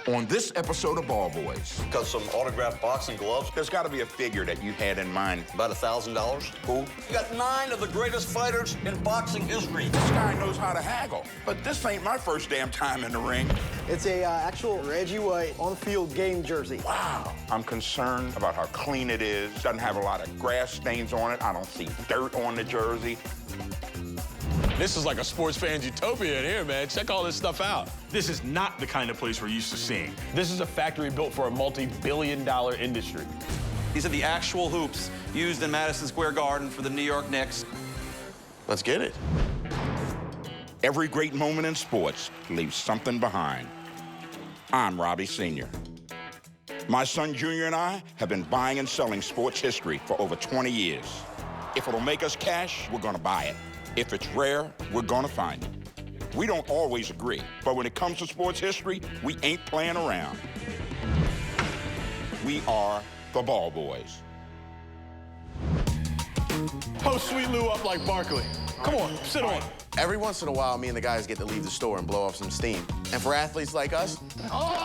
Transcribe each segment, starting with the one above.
On this episode of Ball Boys, Got some autographed boxing gloves. there's got to be a figure that you had in mind. About $1,000. Who? You got 9 of the greatest fighters in boxing history. This guy knows how to haggle. But this ain't my first damn time in the ring. It's a actual Reggie White on-field game jersey. Wow. I'm concerned about how clean it is. Doesn't have a lot of grass stains on it. I don't see dirt on the jersey. This is like a sports fan's utopia in here, man. Check all this stuff out. This is not the kind of place we're used to seeing. This is a factory built for a multi-billion-dollar industry. These are the actual hoops used in Madison Square Garden for the New York Knicks. Let's get it. Every great moment in sports leaves something behind. I'm Robbie Sr. My son Junior and I have been buying and selling sports history for over 20 years. If it'll make us cash, we're gonna buy it. If it's rare, we're gonna find it. We don't always agree, but when it comes to sports history, we ain't playing around. We are the Ball Boys. Post Sweet Lou up like Barkley. Come on, sit on. Every once in a while, me and the guys get to leave the store and blow off some steam. And for athletes like us,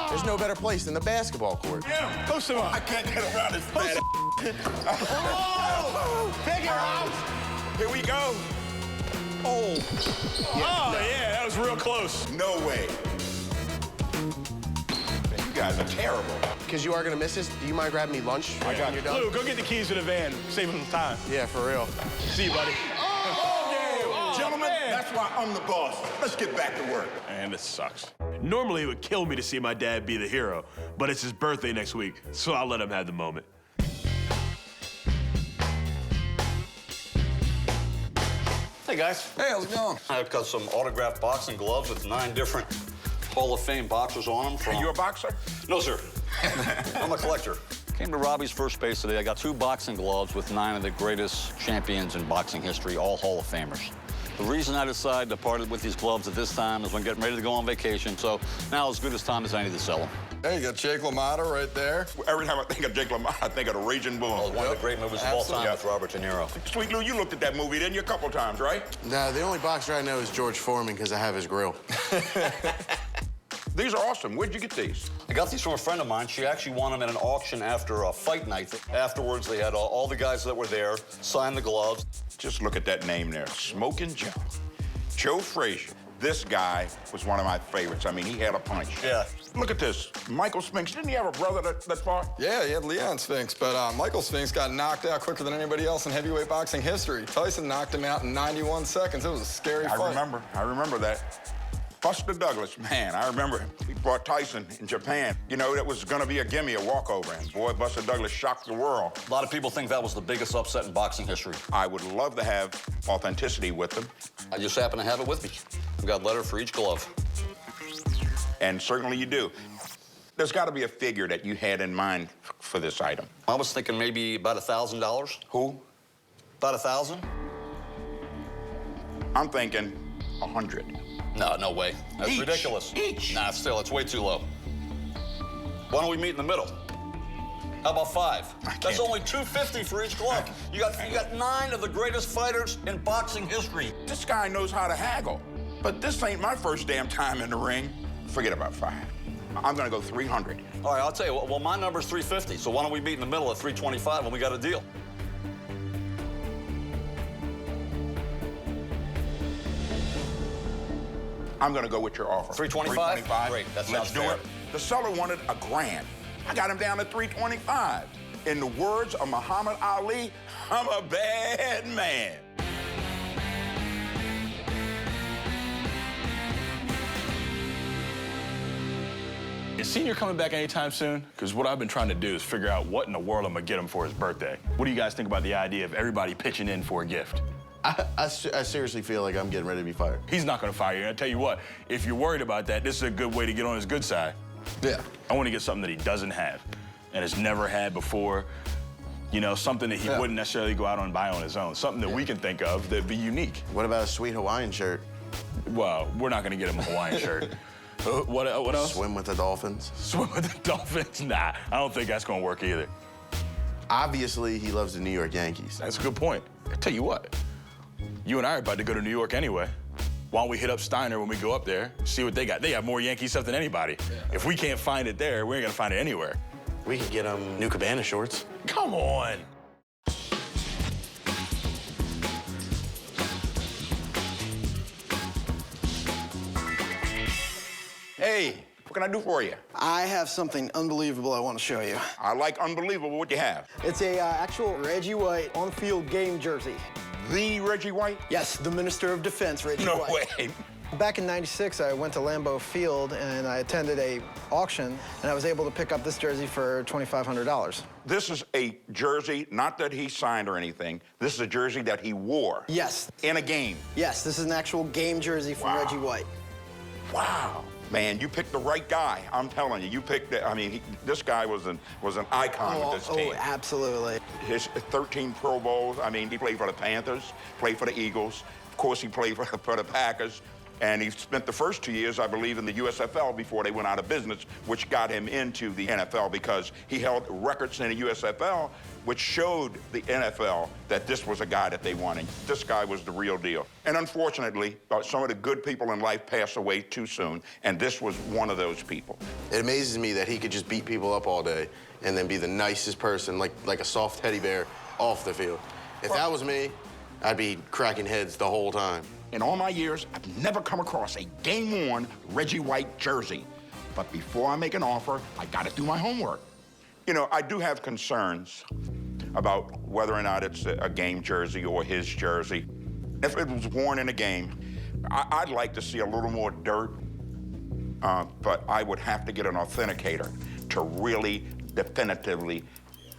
there's no better place than the basketball court. Yeah, post him up. I can't get around this bad. Take it, Rob. Here we go. Oh, yeah, that was real close. No way. Man, you guys are terrible. Because you are going to miss this, do you mind grabbing me lunch I got when you're done? Lou, go get the keys to the van. Save him some time. Yeah, for real. See you, buddy. Gentlemen, man. that's why I'm the boss. Let's get back to work. Man, this sucks. Normally, it would kill me to see my dad be the hero, but it's his birthday next week, so I'll let him have the moment. Hey, guys. Hey, how's it going? I've got some autographed boxing gloves with 9 different Hall of Fame boxers on them. Are you a boxer? No, sir. I'm a collector. Came to Robbie's first base today. I got 2 boxing gloves with 9 of the greatest champions in boxing history, all Hall of Famers. The reason I decided to part with these gloves at this time is when getting ready to go on vacation, so now as good as time as any to sell them. Hey, you got Jake LaMotta right there. Every time I think of Jake LaMotta, I think of the Raging Bull. One of the great movies of all time with Robert De Niro. Sweet Lou, you looked at that movie, didn't you? A couple times, right? Nah, the only boxer I know is George Foreman because I have his grill. These are awesome. Where'd you get these? I got these from a friend of mine. She actually won them at an auction after a fight night. Afterwards, they had all the guys that were there sign the gloves. Just look at that name there, Smoking Joe. Joe Frazier. This guy was one of my favorites. I mean, he had a punch. Yeah. Look at this. Michael Spinks. Didn't he have a brother that fought? Yeah, he had Leon Spinks, but Michael Spinks got knocked out quicker than anybody else in heavyweight boxing history. Tyson knocked him out in 91 seconds. It was a scary fight. I remember that. Buster Douglas, man, I remember him. He fought Tyson in Japan. You know, that was going to be a gimme, a walkover. And boy, Buster Douglas shocked the world. A lot of people think that was the biggest upset in boxing history. I would love to have authenticity with them. I just happen to have it with me. I've got a letter for each glove. And certainly you do. There's got to be a figure that you had in mind for this item. I was thinking maybe about $1,000. Who? About 1,000? I'm thinking 100. No way. That's Each. ridiculous. Each. Nah, still, it's way too low. Why don't we meet in the middle? How about 5? That's only $250 for each glove. You got 9 of the greatest fighters in boxing history. This guy knows how to haggle. But this ain't my first damn time in the ring. Forget about 5. I'm gonna go 300. All right, I'll tell you. Well, my number's 350. So why don't we meet in the middle at 325 when we got a deal? I'm gonna go with your offer. 325? 325. Great, that Let's sounds do fair. it. The seller wanted $1,000. I got him down to 325. In the words of Muhammad Ali, I'm a bad man. Is Senior coming back anytime soon? Because what I've been trying to do is figure out what in the world I'm gonna get him for his birthday. What do you guys think about the idea of everybody pitching in for a gift? I seriously feel like I'm getting ready to be fired. He's not gonna fire you. And I tell you what, if you're worried about that, this is a good way to get on his good side. Yeah. I want to get something that he doesn't have and has never had before. You know, something that he wouldn't necessarily go out and buy on his own. Something that we can think of that'd be unique. What about a sweet Hawaiian shirt? Well, we're not gonna get him a Hawaiian shirt. What else? Swim with the dolphins? Swim with the Dolphins? Nah, I don't think that's gonna work either. Obviously, he loves the New York Yankees. That's a good point. I tell you what, you and I are about to go to New York anyway. Why don't we hit up Steiner when we go up there, see what they got? They have more Yankee stuff than anybody. Yeah. If we can't find it there, we ain't gonna find it anywhere. We could get them new Cabana shorts. Come on. Hey, what can I do for you? I have something unbelievable I want to show you. I like unbelievable. What you have? It's a actual Reggie White on-field game jersey. The Reggie White? Yes, the Minister of Defense, Reggie No White. way. Back in '96, I went to Lambeau Field and I attended a auction, and I was able to pick up this jersey for $2,500. This is a jersey, not that he signed or anything. This is a jersey that he wore. Yes. In a game. Yes, this is an actual game jersey from Wow. Reggie White. Wow. Man, you picked the right guy. I'm telling you, you picked it. I mean, this guy was an icon with this team. Oh, absolutely. His 13 Pro Bowls. I mean, he played for the Panthers, played for the Eagles. Of course, he played for the Packers. And he spent the first 2 years, I believe, in the USFL before they went out of business, which got him into the NFL because he held records in the USFL, which showed the NFL that this was a guy that they wanted. This guy was the real deal. And unfortunately, some of the good people in life pass away too soon, and this was one of those people. It amazes me that he could just beat people up all day and then be the nicest person, like a soft teddy bear, off the field. If that was me, I'd be cracking heads the whole time. In all my years, I've never come across a game-worn Reggie White jersey. But before I make an offer, I gotta do my homework. You know, I do have concerns about whether or not it's a game jersey or his jersey. If it was worn in a game, I'd like to see a little more dirt, but I would have to get an authenticator to really definitively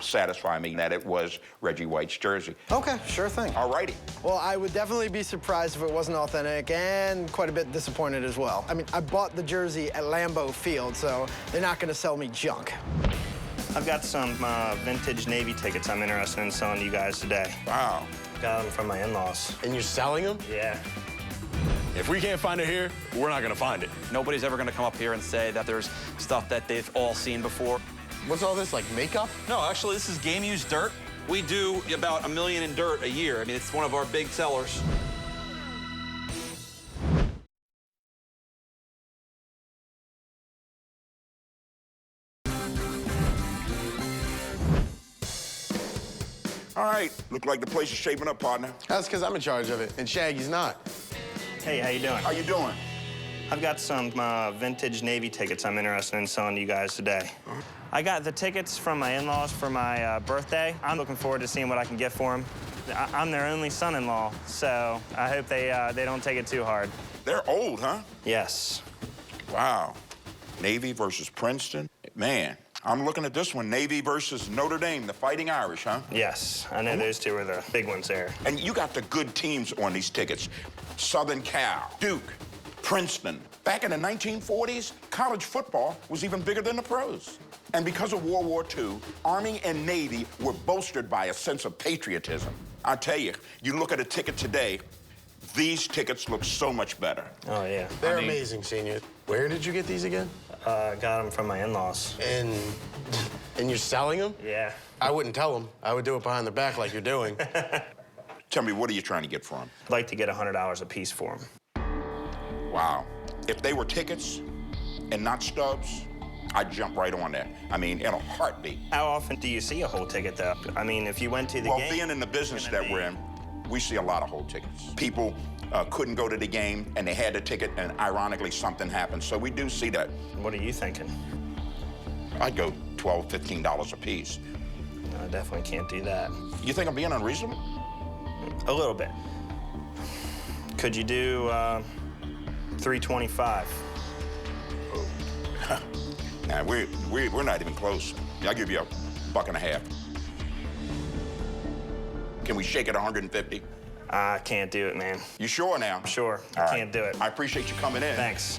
satisfy me that it was Reggie White's jersey. Okay, sure thing. All righty. Well, I would definitely be surprised if it wasn't authentic and quite a bit disappointed as well. I mean, I bought the jersey at Lambeau Field, so they're not going to sell me junk. I've got some vintage Navy tickets I'm interested in selling to you guys today. Wow. Got them from my in-laws. And you're selling them? Yeah. If we can't find it here, we're not gonna find it. Nobody's ever gonna come up here and say that there's stuff that they've all seen before. What's all this, like makeup? No, actually, this is game-used dirt. We do about $1 million in dirt a year. I mean, it's one of our big sellers. All right, look like the place is shaping up, partner. That's because I'm in charge of it, and Shaggy's not. Hey, how you doing? How you doing? I've got some vintage Navy tickets I'm interested in selling to you guys today. I got the tickets from my in-laws for my birthday. I'm looking forward to seeing what I can get for them. I'm their only son-in-law, so I hope they don't take it too hard. They're old, huh? Yes. Wow. Navy versus Princeton. Man, I'm looking at this one. Navy versus Notre Dame, the Fighting Irish, huh? Yes, I know those two are the big ones there. And you got the good teams on these tickets. Southern Cal, Duke, Princeton. Back in the 1940s, college football was even bigger than the pros. And because of World War II, Army and Navy were bolstered by a sense of patriotism. I tell you, you look at a ticket today, these tickets look so much better. Oh, yeah. They're amazing, Senior. Where did you get these again? Got them from my in-laws. And you're selling them? Yeah. I wouldn't tell them. I would do it behind their back like you're doing. Tell me, what are you trying to get for them? I'd like to get $100 a piece for them. Wow. If they were tickets and not stubs, I'd jump right on that. I mean, in a heartbeat. How often do you see a whole ticket, though? I mean, if you went to the game... Well, being in the business that we're in, we see a lot of whole tickets. People couldn't go to the game, and they had the ticket, and ironically, something happened. So we do see that. What are you thinking? I'd go $12, $15 a piece. No, I definitely can't do that. You think I'm being unreasonable? A little bit. Could you do $325? Nah, we're not even close. I'll give you $1.50. Can we shake it 150? I can't do it, man. You sure now? Sure, All I right. can't do it. I appreciate you coming in. Thanks.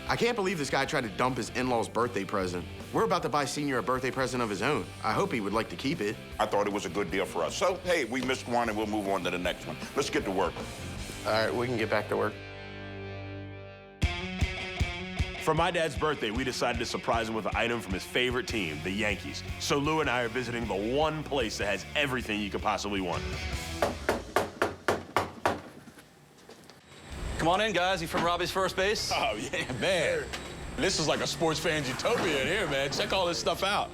I can't believe this guy tried to dump his in-laws' birthday present. We're about to buy Senior a birthday present of his own. I hope he would like to keep it. I thought it was a good deal for us. So, hey, we missed one, and we'll move on to the next one. Let's get to work. All right, we can get back to work. For my dad's birthday, we decided to surprise him with an item from his favorite team, the Yankees. So Lou and I are visiting the one place that has everything you could possibly want. Come Come on in, guys. You from Robbie's first base? Oh, yeah, man. This is like a sports fan's utopia in here, man. Check all this stuff out.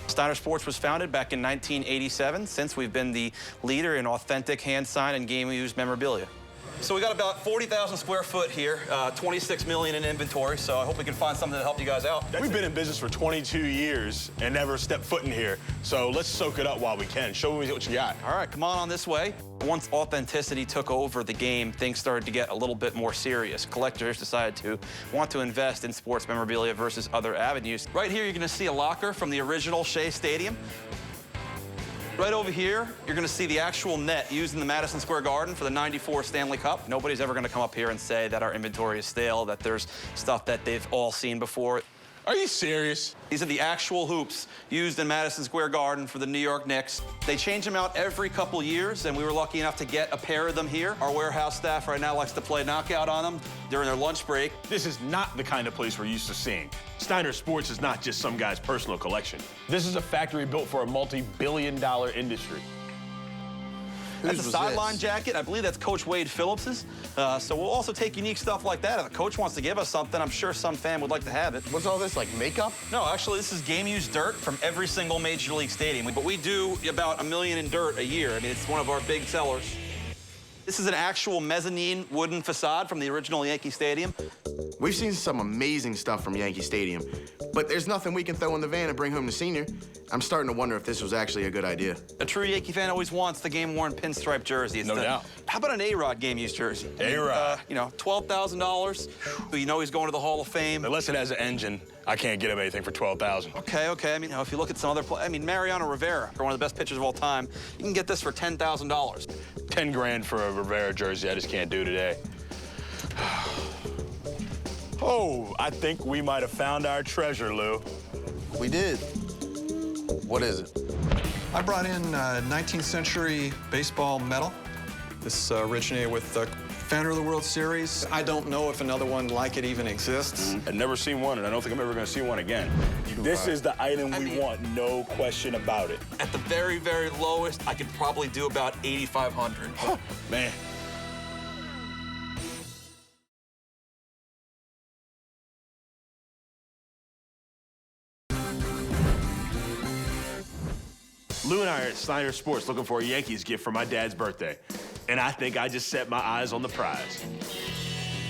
Steiner Sports was founded back in 1987. Since we've been the leader in authentic hand-signed and game-used memorabilia. So we got about 40,000 square foot here, 26 million in inventory, so I hope we can find something to help you guys out. We've been in business for 22 years and never stepped foot in here, so let's soak it up while we can. Show me what you got. All right, come on this way. Once authenticity took over the game, things started to get a little bit more serious. Collectors decided to want to invest in sports memorabilia versus other avenues. Right here, you're gonna see a locker from the original Shea Stadium. Right over here, you're gonna see the actual net used in the Madison Square Garden for the '94 Stanley Cup. Nobody's ever gonna come up here and say that our inventory is stale, that there's stuff that they've all seen before. Are you serious? These are the actual hoops used in Madison Square Garden for the New York Knicks. They change them out every couple years, and we were lucky enough to get a pair of them here. Our warehouse staff right now likes to play knockout on them during their lunch break. This is not the kind of place we're used to seeing. Steiner Sports is not just some guy's personal collection. This is a factory built for a multi-billion-dollar industry. That's a sideline jacket. I believe that's Coach Wade Phillips's. So we'll also take unique stuff like that. If a coach wants to give us something, I'm sure some fan would like to have it. What's all this, like makeup? No, actually, this is game-used dirt from every single Major League stadium. But we do about $1 million in dirt a year. I mean, it's one of our big sellers. This is an actual mezzanine wooden facade from the original Yankee Stadium. We've seen some amazing stuff from Yankee Stadium, but there's nothing we can throw in the van and bring home to Senior. I'm starting to wonder if this was actually a good idea. A true Yankee fan always wants the game-worn pinstripe jersey. It's No doubt. How about an A-Rod game-used jersey? A-Rod. You know, $12,000. You know he's going to the Hall of Fame. Unless it has an engine, I can't get him anything for $12,000. Okay. I mean, if you look at some other I mean, Mariano Rivera, one of the best pitchers of all time, you can get this for $10,000. 10 grand for a Rivera jersey, I just can't do today. Oh, I think we might have found our treasure, Lou. We did. What is it? I brought in a 19th century baseball medal. This originated with the founder of the World Series. I don't know if another one like it even exists. I've never seen one, and I don't think I'm ever gonna see one again. This is the item we want, no question about it. At the very, very lowest, I could probably do about $8,500. Man. Lou and I are at Steiner Sports looking for a Yankees gift for my dad's birthday. And I think I just set my eyes on the prize.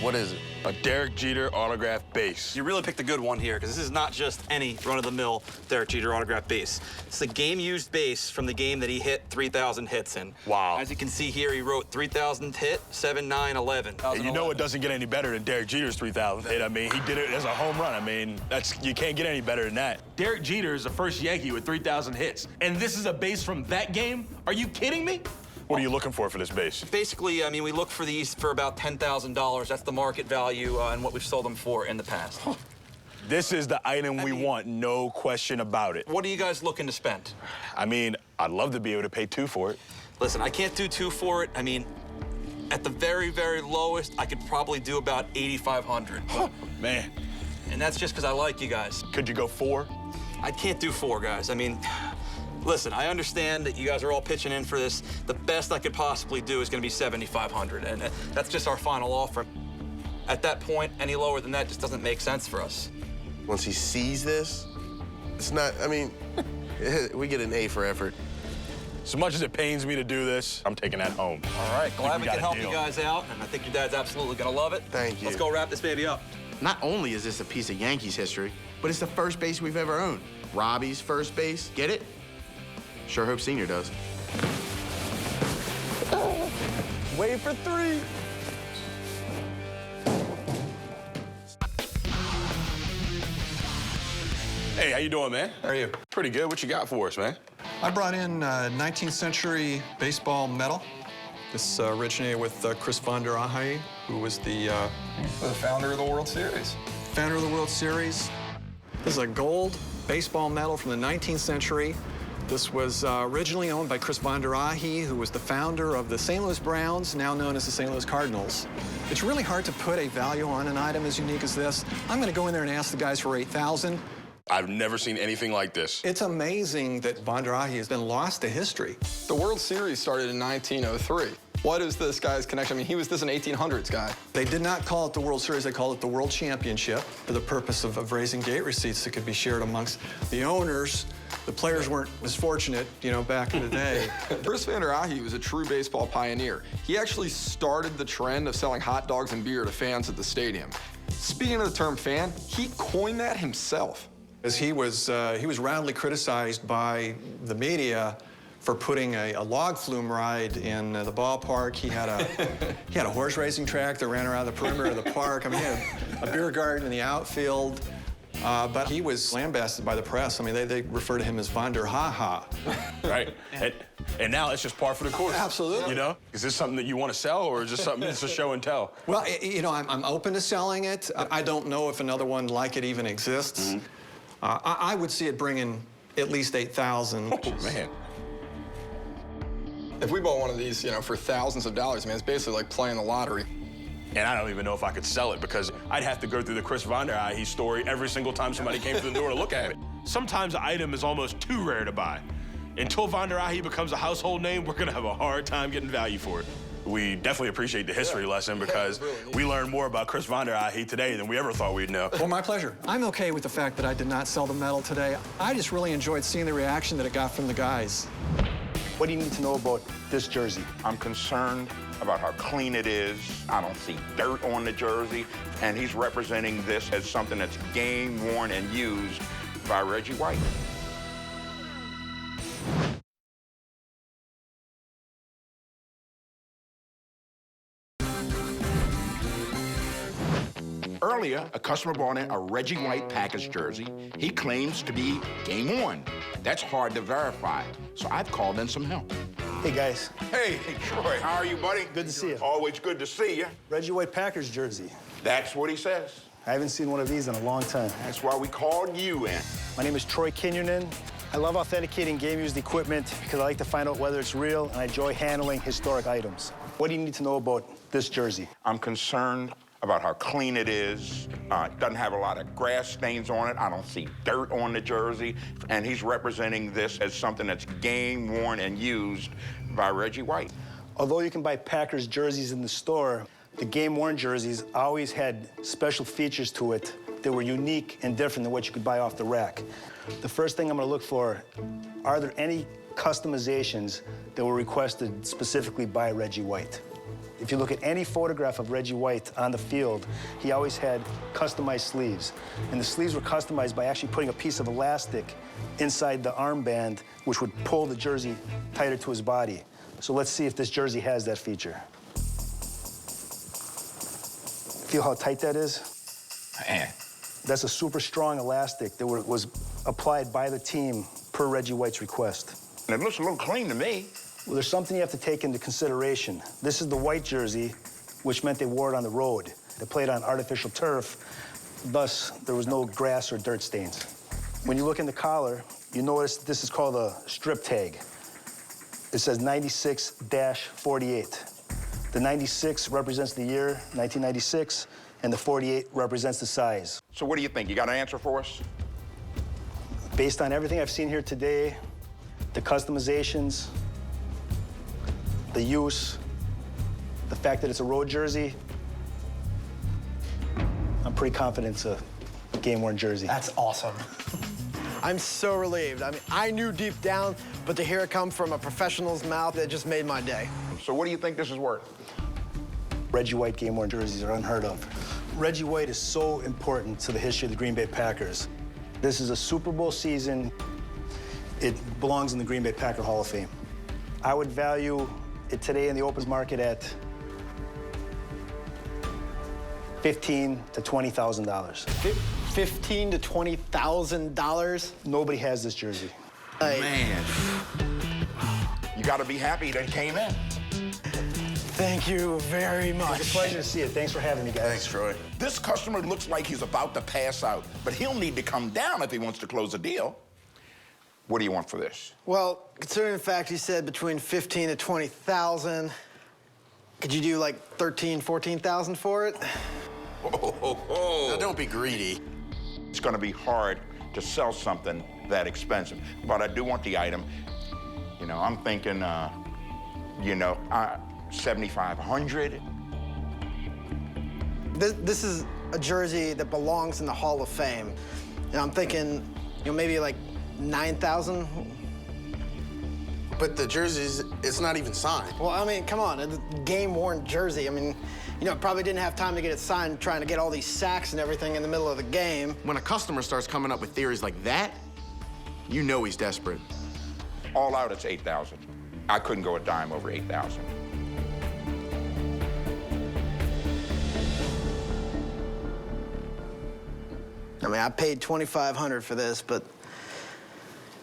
What is it? A Derek Jeter autographed base. You really picked a good one here, because this is not just any run-of-the-mill Derek Jeter autograph base. It's a game-used base from the game that he hit 3,000 hits in. Wow. As you can see here, he wrote 3,000 hit, 7, 9, 11. And you know it doesn't get any better than Derek Jeter's 3,000th hit. I mean, he did it as a home run. I mean, you can't get any better than that. Derek Jeter is the first Yankee with 3,000 hits. And this is a base from that game? Are you kidding me? What are you looking for this base? Basically, I mean, we look for these for about $10,000. That's the market value and what we've sold them for in the past. This is the item we want, no question about it. What are you guys looking to spend? I mean, I'd love to be able to pay $2 for it. Listen, I can't do $2 for it. I mean, at the very, very lowest, I could probably do about $8,500. Man. And that's just because I like you guys. Could you go $4? I can't do $4, guys. I mean, listen, I understand that you guys are all pitching in for this. The best I could possibly do is going to be $7,500, and that's just our final offer. At that point, any lower than that just doesn't make sense for us. Once he sees this, it's not, I mean, we get an A for effort. As much as it pains me to do this, I'm taking that home. All right, glad we got can a help deal. you guys out, and I think your dad's absolutely going to love it. Thank you. Let's go wrap this baby up. Not only is this a piece of Yankees history, but it's the first base we've ever owned. Robbie's first base. Get it? Sure hope Senior does. Wait for 3. Hey, how you doing, man? How are you? Pretty good. What you got for us, man? I brought in a 19th century baseball medal. This originated with Chris Von der Ahe, who was the founder of the World Series. Founder of the World Series. This is a gold baseball medal from the 19th century. This was originally owned by Chris Von der Ahe, who was the founder of the St. Louis Browns, now known as the St. Louis Cardinals. It's really hard to put a value on an item as unique as this. I'm going to go in there and ask the guys for $8,000. I've never seen anything like this. It's amazing that Von der Ahe has been lost to history. The World Series started in 1903. What is this guy's connection? I mean, this is an 1800s guy. They did not call it the World Series. They called it the World Championship for the purpose of raising gate receipts that could be shared amongst the owners. The players weren't as fortunate, you know, back in the day. Chris Vander Ahe was a true baseball pioneer. He actually started the trend of selling hot dogs and beer to fans at the stadium. Speaking of the term fan, he coined that himself. As he was roundly criticized by the media for putting a log flume ride in the ballpark. He had a horse racing track that ran around the perimeter of the park. I mean, he had a beer garden in the outfield. But he was lambasted by the press. I mean, they refer to him as Vander Ha-Ha. Right. And now it's just par for the course. Absolutely. You know? Is this something that you want to sell, or is this something that's a show and tell? Well, you know, I'm open to selling it. I don't know if another one like it even exists. Mm-hmm. I would see it bringing at least 8,000. Oh, man. If we bought one of these, you know, for thousands of dollars, I mean, it's basically like playing the lottery. And I don't even know if I could sell it, because I'd have to go through the Chris Vander Ahe story every single time somebody came through the door to look at it. Sometimes an item is almost too rare to buy. Until Vander Ahe becomes a household name, we're gonna have a hard time getting value for it. We definitely appreciate the history lesson, because we learned more about Chris Vander Ahe today than we ever thought we'd know. Well, my pleasure. I'm okay with the fact that I did not sell the medal today. I just really enjoyed seeing the reaction that it got from the guys. What do you need to know about this jersey? I'm concerned about how clean it is. I don't see dirt on the jersey, and he's representing this as something that's game worn and used by Reggie White. Earlier, a customer brought in a Reggie White Packers jersey. He claims to be game worn. That's hard to verify, so I've called in some help. Hey, guys. Hey, Troy, how are you, buddy? Good to see you. Always good to see you. Reggie White Packers jersey. That's what he says. I haven't seen one of these in a long time. That's why we called you in. My name is Troy Kinnunen. I love authenticating game-used equipment because I like to find out whether it's real, and I enjoy handling historic items. What do you need to know about this jersey? I'm concerned about how clean it is. It doesn't have a lot of grass stains on it. I don't see dirt on the jersey. And he's representing this as something that's game worn and used by Reggie White. Although you can buy Packers jerseys in the store, the game-worn jerseys always had special features to it that were unique and different than what you could buy off the rack. The first thing I'm gonna look for, are there any customizations that were requested specifically by Reggie White? If you look at any photograph of Reggie White on the field, he always had customized sleeves. And the sleeves were customized by actually putting a piece of elastic inside the armband, which would pull the jersey tighter to his body. So let's see if this jersey has that feature. Feel how tight that is? Man. That's a super strong elastic that was applied by the team per Reggie White's request. And it looks a little clean to me. Well, there's something you have to take into consideration. This is the white jersey, which meant they wore it on the road. They played on artificial turf, thus there was no grass or dirt stains. When you look in the collar, you notice this is called a strip tag. It says 96-48. The 96 represents the year, 1996, and the 48 represents the size. So what do you think? You got an answer for us? Based on everything I've seen here today, the customizations, the use, the fact that it's a road jersey, I'm pretty confident it's a game-worn jersey. That's awesome. I'm so relieved. I mean, I knew deep down, but to hear it come from a professional's mouth, it just made my day. So what do you think this is worth? Reggie White game-worn jerseys are unheard of. Reggie White is so important to the history of the Green Bay Packers. This is a Super Bowl season. It belongs in the Green Bay Packer Hall of Fame. I would value it today in the opens market at $15,000 to $20,000. $15,000 to $20,000? Nobody has this jersey. Man. You got to be happy that it came in. Thank you very much. It's a pleasure to see you. Thanks for having me, guys. Thanks, Troy. This customer looks like he's about to pass out, but he'll need to come down if he wants to close a deal. What do you want for this? Well, considering the fact you said between $15,000 to $20,000, could you do like $13,000, $14,000 for it? Now, don't be greedy. It's going to be hard to sell something that expensive, but I do want the item. You know, I'm thinking, 7,500. This is a jersey that belongs in the Hall of Fame. And I'm thinking, maybe like 9,000. But the jerseys, it's not even signed. Well, I mean, come on, a game-worn jersey. I mean, probably didn't have time to get it signed trying to get all these sacks and everything in the middle of the game. When a customer starts coming up with theories like that, you know he's desperate. All out, it's 8,000. I couldn't go a dime over 8,000. I mean, I paid $2,500 for this, but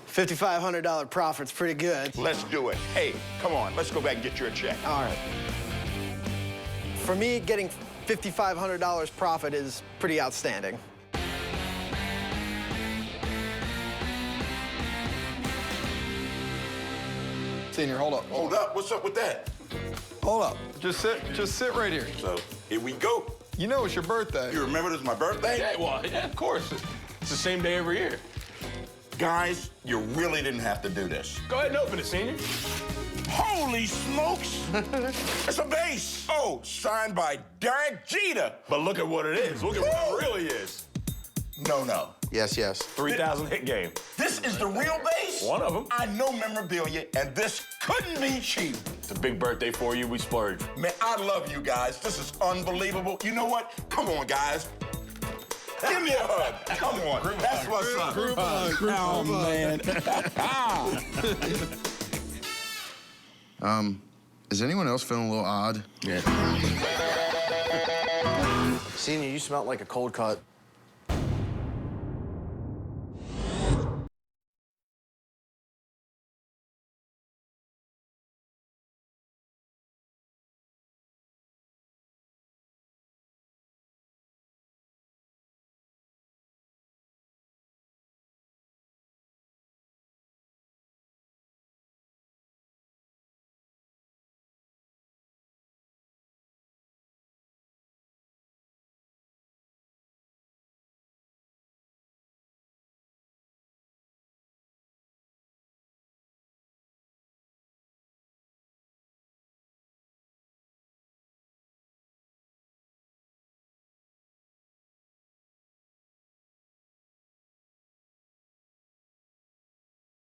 $5,500 profit's pretty good. Let's do it. Hey, come on, let's go back and get you a check. All right. For me, getting $5,500 profit is pretty outstanding. Senior, hold up. Hold up, what's up with that? Hold up. Just sit right here. So, here we go. You know it's your birthday. You remember this is my birthday? Yeah, well, yeah, of course. It's the same day every year. Guys, you really didn't have to do this. Go ahead and open it, Senior. Holy smokes! It's a base. Oh, signed by Derek Jeter. But look at what it is. Look at what it really is. No. Yes, yes. 3,000 hit game. This is the real base? One of them. I know memorabilia, and this couldn't be cheap. It's a big birthday for you. We splurged. Man, I love you guys. This is unbelievable. You know what? Come on, guys. Give me a hug. Come on. That's what's up. Group hug. Oh, man. Is anyone else feeling a little odd? Yeah. Senior, you smelled like a cold cut.